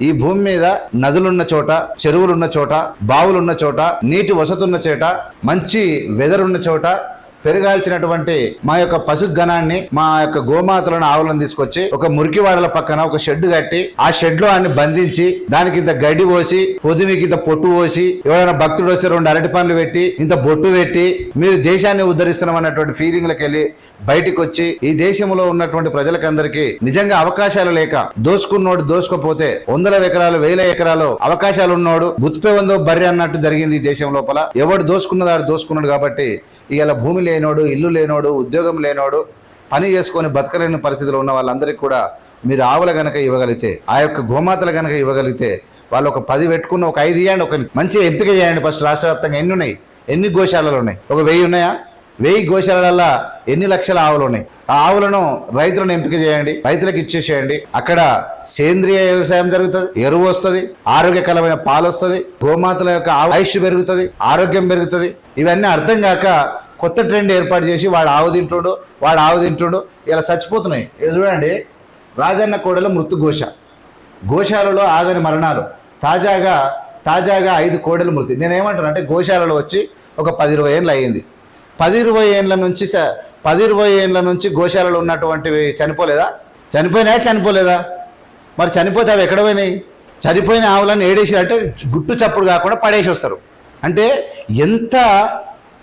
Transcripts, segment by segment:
ఈ భూమి మీద నదులున్న చోట, చెరువులున్న చోట, బావులున్న చోట, నీటి వసతున్న చోట, మంచి వెదర్ ఉన్న చోట పెరగాల్సినటువంటి మా యొక్క పశుగణాన్ని, మా యొక్క గోమాతలను, ఆవులను తీసుకొచ్చి ఒక మురికివాడల పక్కన ఒక షెడ్ కట్టి ఆ షెడ్ లో అన్ని బంధించి దానికి ఇంత గడ్డి పోసి, పొద్దుమికి ఇంత పొట్టు పోసి, ఎవరైనా భక్తుడు వస్తే 2 అరటి పండ్లు పెట్టి ఇంత బొట్టు పెట్టి మీరు దేశాన్ని ఉద్ధరిస్తున్నాం అన్నటువంటి ఫీలింగ్లకు వెళ్ళి బయటికి వచ్చి ఈ దేశంలో ఉన్నటువంటి ప్రజలకందరికీ నిజంగా అవకాశాలు లేక దోసుకున్నోడు దోసుకపోతే 100 ఎకరాలు 1000 ఎకరాలు అవకాశాలు ఉన్నోడు గుర్తుపే ఉందో బర్రె అన్నట్టు జరిగింది ఈ దేశం లోపల. ఎవడు దోసుకున్నదాడు దోసుకున్నాడు. కాబట్టి ఇవాళ భూమి లేనోడు, ఇల్లు లేనోడు, ఉద్యోగం లేనోడు, పని చేసుకొని బతకలేని పరిస్థితిలో ఉన్న వాళ్ళందరికీ కూడా మీరు ఆవుల గనక ఇవ్వగలిగితే, ఆ యొక్క గోమాతలు గనక ఇవ్వగలిగితే, వాళ్ళు ఒక 10 పెట్టుకున్న ఒక 5 ఇవ్వండి. ఒక మంచి ఎంపిక చేయండి. ఫస్ట్ రాష్ట్ర వ్యాప్తంగా ఎన్ని ఉన్నాయి, ఎన్ని గోశాలలు ఉన్నాయి? ఒక 1000 ఉన్నాయా? 1000 గోశాలల్లో ఎన్ని లక్షల ఆవులు ఉన్నాయి? ఆ ఆవులను రైతులను ఎంపిక చేయండి, రైతులకు ఇచ్చేసేయండి. అక్కడ సేంద్రియ వ్యవసాయం జరుగుతుంది, ఎరువు వస్తుంది, ఆరోగ్యకరమైన పాలు వస్తుంది, గోమాతల యొక్క ఆయుష్ పెరుగుతుంది, ఆరోగ్యం పెరుగుతుంది. ఇవన్నీ అర్థం కాక కొత్త ట్రెండ్ ఏర్పాటు చేసి వాడు ఆవు తింటుడు ఇలా చచ్చిపోతున్నాయి. ఇది చూడండి, రాజన్న కోడల మృত্যు గోశాలలో ఆగని మరణాలు. తాజాగా 5 కోడలు మృతి. నేనేమంటాను అంటే గోశాలలో వచ్చి ఒక 10-20 ఏళ్ళు అయ్యింది. 10-20 ఏళ్ళ నుంచి గోశాలలో ఉన్నటువంటివి చనిపోలేదా? మరి చనిపోతే అవి ఎక్కడ పోయినాయి? చనిపోయిన ఆవులను ఏడేసి అంటే గుట్టు చప్పుడు కాకుండా పడేసి వస్తారు. అంటే ఎంత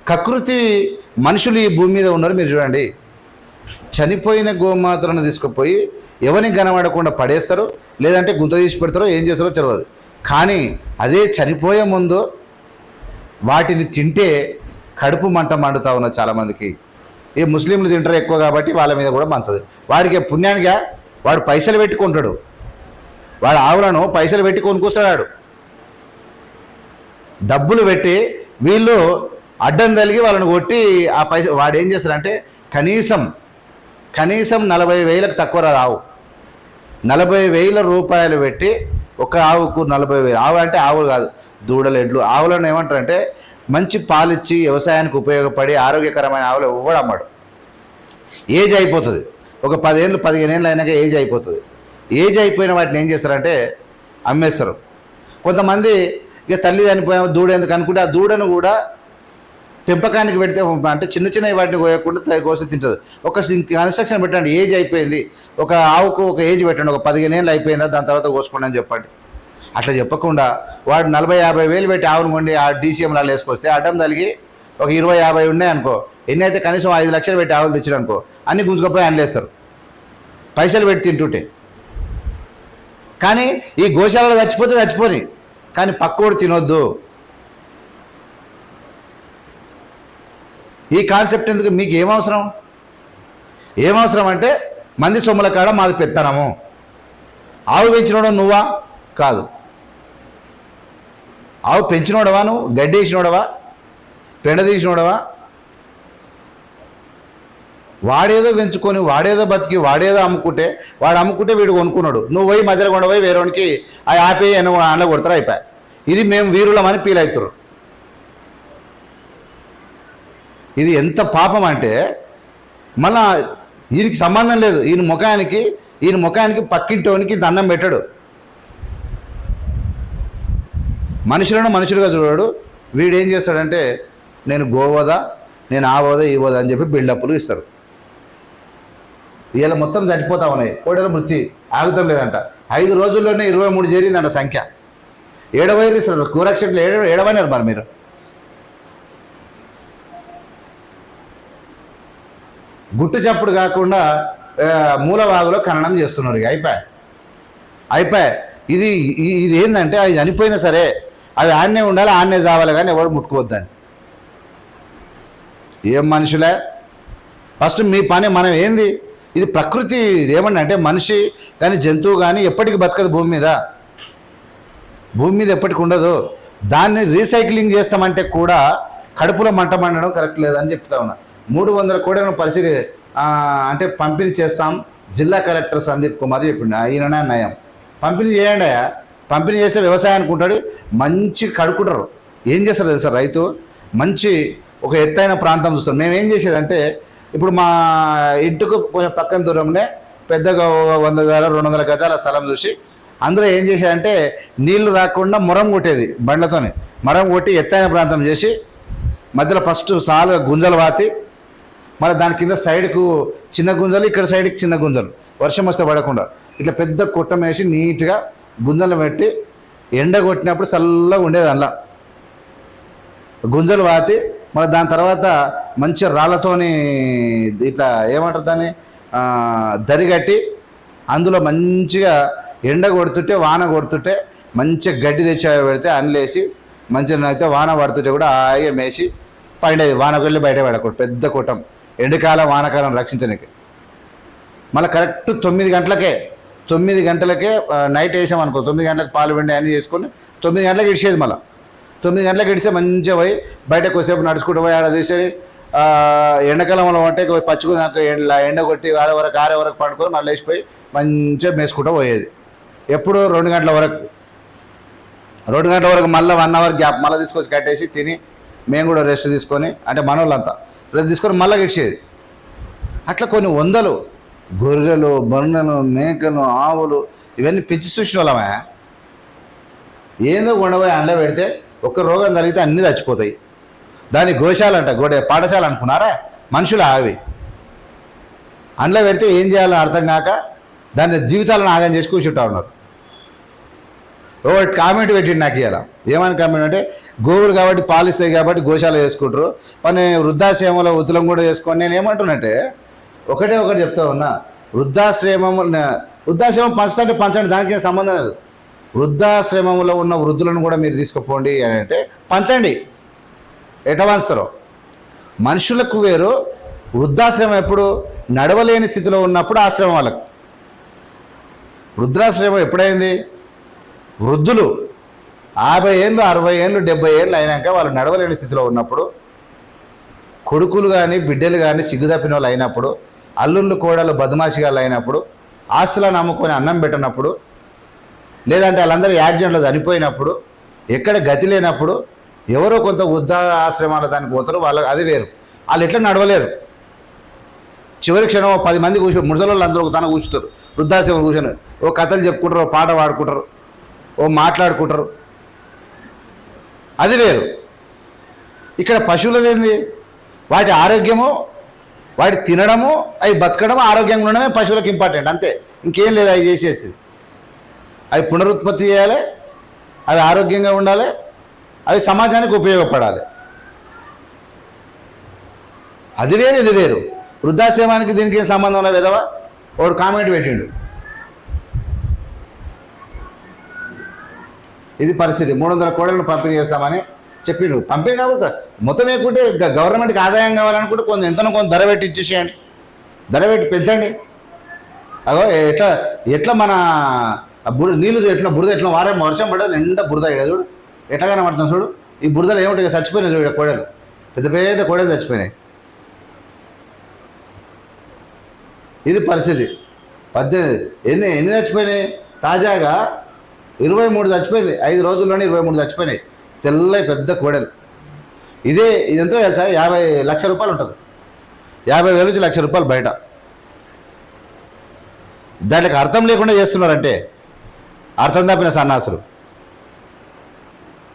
కకృతి మనుషులు ఈ భూమి మీద ఉన్నారు మీరు చూడండి. చనిపోయిన గోమాతలను తీసుకుపోయి ఎవరిని కనబడకుండా పడేస్తారు, లేదంటే గుంత తీసి పెడతారో ఏం చేస్తారో తెలియదు. కానీ అదే చనిపోయే ముందు వాటిని తింటే కడుపు మంట మండుతా ఉన్నది చాలామందికి. ఈ ముస్లింలు తింటారు ఎక్కువ కాబట్టి వాళ్ళ మీద కూడా మంతది. వాడికి పుణ్యానిగా వాడు పైసలు పెట్టుకుంటాడు, వాడు ఆవులను పైసలు పెట్టి కొనుక్కొస్తాడు. డబ్బులు పెట్టి వీళ్ళు అడ్డం తలిగి వాళ్ళని కొట్టి ఆ పైసలు వాడు ఏం చేస్తాడంటే కనీసం 40,000కు తక్కువ రాదు ఆవు. 40,000 రూపాయలు పెట్టి ఒక ఆవుకు 40,000. ఆవు అంటే ఆవులు కాదు, దూడలు, ఎడ్లు. ఆవులను ఏమంటారంటే మంచి పాలిచ్చి వ్యవసాయానికి ఉపయోగపడి ఆరోగ్యకరమైన ఆవులు ఎవ్వడు అమ్మాడు. ఏజ్ అయిపోతుంది, ఒక 10 ఏళ్ళు 15 ఏళ్ళు అయినాక ఏజ్ అయిపోతుంది. ఏజ్ అయిపోయిన వాటిని ఏం చేస్తారంటే అమ్మేస్తారు. కొంతమంది ఇక తల్లి చనిపోయాము దూడ ఎందుకు అనుకుంటే ఆ దూడను కూడా పెంపకానికి పెడితే అంటే చిన్న వాటిని కోయకుండా కోసి తింటుంది. ఒక కన్స్ట్రక్షన్ పెట్టండి, ఏజ్ అయిపోయింది, ఒక ఆవుకు ఒక ఏజ్ పెట్టండి, ఒక 15 ఏళ్ళు అయిపోయిందా దాని తర్వాత కోసుకోండి అని చెప్పండి. అట్లా చెప్పకుండా వాడు 40-50 వేలు పెట్టి ఆవును కొండి ఆ డీసీఎంలలో వేసుకొస్తే అడ్డం తలిగి ఒక 20-50 ఉన్నాయి అనుకో, ఎన్ని అయితే కనీసం 5 లక్షలు పెట్టి ఆవులు తెచ్చారు అనుకో, అన్ని గుంజుకపోయి అనలేస్తారు పైసలు పెట్టి తింటుంటే. కానీ ఈ గోశాలలో చచ్చిపోని, కానీ పక్కోడు తినొద్దు. ఈ కాన్సెప్ట్ ఎందుకు? మీకు ఏమవసరం అంటే మంది సొమ్ముల కాడ మాది పెత్తనము. ఆవు పెంచినోడు నువ్వా? కాదు. ఆవు పెంచినోడవా? నువ్వు గడ్డి వేసినోడవా? పెండ తీసినోడవా? వాడేదో పెంచుకొని వాడేదో బతికి వాడేదో అమ్ముకుంటే వీడు కొనుక్కున్నాడు. నువ్వు పోయి మధ్యలో కొండపోయి వేరేవానికి ఆ ఆపి అన్న కొడతారు, అయిపోయి. ఇది మేము వీరులమని ఫీల్ అవుతారు. ఇది ఎంత పాపం అంటే మళ్ళా ఈయనకి సంబంధం లేదు. ఈయన ముఖానికి పక్కింటోనికి దండం పెట్టాడు. మనుషులుగా చూడాడు. వీడేం చేస్తాడంటే నేను గోవదా, నేను ఆవోదా, ఈవోదా అని చెప్పి బిల్డప్లు ఇస్తారు. వీళ్ళ మొత్తం చచ్చిపోతా ఉన్నాయి. కోడల మృతి ఆగుతాం లేదంట. 5 రోజుల్లోనే 23 చేరిందంట సంఖ్య. ఏడవైరు ఇస్తారు కూరక్షకులు ఏడవైనారు. మరి మీరు గుట్టు చప్పుడు కాకుండా మూలవాగులో ఖననం చేస్తున్నారు. అయిపోయి ఇది ఏంటంటే అవి చనిపోయినా సరే అవి ఆన్నే ఉండాలి, ఆన్నే చావాలి, కానీ ఎవరు ముట్టుకోవద్దని. ఏం మనుషులే? ఫస్ట్ మీ పని మనం ఏంది? ఇది ప్రకృతి ఏమన్నా అంటే మనిషి కానీ జంతువు కానీ ఎప్పటికీ బతకదు భూమి మీద ఎప్పటికి ఉండదు. దాన్ని రీసైక్లింగ్ చేస్తామంటే కూడా కడుపులో మంట మండడం కరెక్ట్ లేదని చెప్తా ఉన్నా. 300 కోట్లను అంటే పంపిణీ చేస్తాం జిల్లా కలెక్టర్ సందీప్ కుమార్ చెప్పిండు. ఈయననే నయం పంపిణీ చేయండి. పంపిణీ చేస్తే వ్యవసాయానికి ఉంటాడు, మంచి కడుక్కుంటారు. ఏం చేస్తారు తెలుసా? రైతు మంచి ఒక ఎత్తైన ప్రాంతం చూస్తారు. మేము ఏం చేసేదంటే ఇప్పుడు మా ఇంటికి కొంచెం పక్కన దూరంలో పెద్దగా 100-200 గజాల స్థలం చూసి అందులో ఏం చేశారంటే నీళ్లు రాకుండా మొరం కొట్టేది బండ్లతోని. మొరం కొట్టి ఎత్తైన ప్రాంతం చేసి మధ్యలో ఫస్ట్ సాలుగా గుంజలు వాతి, మళ్ళీ దాని కింద సైడ్కు చిన్న గుంజలు, ఇక్కడ సైడ్కి చిన్న గుంజలు, వర్షం వస్తే పడకుండా ఇట్లా పెద్ద కుట్టం వేసి నీట్గా గుంజలు పెట్టి ఎండ కొట్టినప్పుడు చల్లగా ఉండేది. అందులో గుంజలు వాతి మళ్ళీ దాని తర్వాత మంచి రాళ్ళతోని ఇట్లా ఏమంటారు దాన్ని దరిగట్టి అందులో మంచిగా ఎండ కొడుతుంటే వాన కొడుతుంటే మంచిగా గడ్డి తెచ్చి పెడితే అన్లేసి మంచిగా అయితే వాన పడుతుంటే కూడా హాయిగా మేసి పండేది. వానకు వెళ్ళి బయట పడకూడదు, పెద్ద కూటం ఎండాకాలం వానకాలం రక్షించడానికి. మళ్ళీ కరెక్ట్ 9 గంటలకే నైట్ వేసాం అనుకో, 9 గంటలకు పాలు పిండి అన్నీ చేసుకొని 9 గంటలకు ఇడిచేది. మళ్ళీ 9 గంటలకు ఇడిస్తే మంచిగా పోయి బయట కొద్దిసేపు నడుచుకుంటూ పోయి ఆడ తీసేది. ఎండాకాలంలో ఉంటే పచ్చుకుని ఎండ కొట్టి 6 వరకు పడుకొని మళ్ళీ వేసిపోయి మంచిగా మేసుకుంటూ పోయేది. ఎప్పుడు 2 గంటల వరకు, 2 గంటల వరకు మళ్ళీ 1 అవర్ గ్యాప్ మళ్ళీ తీసుకొచ్చి కట్టేసి తిని మేము కూడా రెస్ట్ తీసుకొని, అంటే మనోళ్ళంతా రెస్ట్ తీసుకొని మళ్ళీ గడిచేది. అట్లా కొన్ని వందలు గొర్రెలు, బర్రెలు, మేకలు, ఆవులు ఇవన్నీ పెంచి చూసిన వాళ్ళమే. ఏందో కొండపోయి అందులో పెడితే ఒక్క రోగం తగిలితే అన్నీ చచ్చిపోతాయి. దాన్ని గోశాల అంట, పాఠశాల అనుకున్నారా? మనుషులు అవి అందులో పెడితే ఏం చేయాలని అర్థం కాక దాన్ని జీవితాలను ఆగం చేసి కూర్చుంటా ఉన్నారు. ఒకటి కామెంట్ పెట్టిండు నాకు ఇలా. ఏమని కామెంట్ అంటే, గోవులు కాబట్టి పాలిస్తాయి కాబట్టి గోశాల చేసుకుంటారు, కానీ వృద్ధాశ్రమంలో ఉతులం కూడా చేసుకొని. నేను ఏమంటున్నట్టే ఒకటి చెప్తా ఉన్నా, వృద్ధాశ్రమం పంచుతుంటే పంచండి, దానికి సంబంధం లేదు. వృద్ధాశ్రమంలో ఉన్న వృద్ధులను కూడా మీరు తీసుకుపోండి అని అంటే పంచండి. ఎట పంచుతారో మనుషులకు వేరు. వృద్ధాశ్రమం ఎప్పుడు నడవలేని స్థితిలో ఉన్నప్పుడు ఆశ్రమం వాళ్ళకు. వృద్ధాశ్రమం ఎప్పుడైంది? వృద్ధులు 50 ఏళ్ళు, 60 ఏళ్ళు, 70 ఏళ్ళు అయినాక వాళ్ళు నడవలేని స్థితిలో ఉన్నప్పుడు, కొడుకులు కానీ బిడ్డలు కానీ సిగ్గుదప్పిన వాళ్ళు అయినప్పుడు, అల్లుళ్ళు కోడలు బదమాషిగాళ్ళు అయినప్పుడు, ఆస్తులను అమ్ముకొని అన్నం పెట్టినప్పుడు, లేదంటే వాళ్ళందరూ యాక్సిడెంట్లో చనిపోయినప్పుడు, ఎక్కడ గతి లేనప్పుడు ఎవరో కొంత వృద్ధాశ్రమాల దానికి పోతారు. వాళ్ళకి అది వేరు. వాళ్ళు ఎట్లా నడవలేరు. చివరి క్షణం 10 మంది కూర్చొని ముసలోళ్ళు అందరూ ఒక తన కూర్చుంటారు. వృద్ధాశ్రమం కూర్చొని ఓ కథలు చెప్పుకుంటారు, ఓ పాట పాడుకుంటారు, ఓ మాట్లాడుకుంటారు. అది వేరు. ఇక్కడ పశువులదేంది? వాటి ఆరోగ్యము, వాటి తినడము, అవి బతకడము, ఆరోగ్యంగా ఉండడమే పశువులకు ఇంపార్టెంట్, అంతే. ఇంకేం లేదు అవి చేసేది. అవి పునరుత్పత్తి చేయాలి, అవి ఆరోగ్యంగా ఉండాలి, అవి సమాజానికి ఉపయోగపడాలి. అది వేరు, ఇది వేరు. వృద్ధాశ్రమానికి దీనికి ఏం సంబంధం లేదు. విధవా వాడు కామెంట్ పెట్టిండు. ఇది పరిస్థితి. 300 కోడలను పంపిణీ చేస్తామని చెప్పిండు. పంపిణీ కాకుండా మొత్తం ఎక్కుంటే గవర్నమెంట్కి ఆదాయం కావాలనుకుంటే కొంచెం ఎంతనో కొంత ధర పెట్టి ఇచ్చేసేయండి, ధర పెట్టి పెంచండి. అగో ఎట్లా మన నీళ్ళు ఎట్లా బురద ఎట్లా వర్షం పడ్డది నిండా బురద. చూడు ఎట్లాగానే పడుతుంది చూడు. ఈ బురదలు ఏమిటి చచ్చిపోయినాయి చూడ కోడలు, పెద్ద పెద్ద కోడలు చచ్చిపోయినాయి. ఇది పరిస్థితి. 18 ఎన్ని చచ్చిపోయినాయి? తాజాగా 23 చచ్చిపోయింది. 5 రోజుల్లోనే 23 చచ్చిపోయినాయి. తెల్ల పెద్ద కోడలు. ఇదంతా తెలుసా? 50 లక్షల రూపాయలు ఉంటుంది. 50,000 నుంచి 1,00,000 రూపాయలు బయట. దానికి అర్థం లేకుండా చేస్తున్నారంటే అర్థం తప్పిన సన్నాసులు.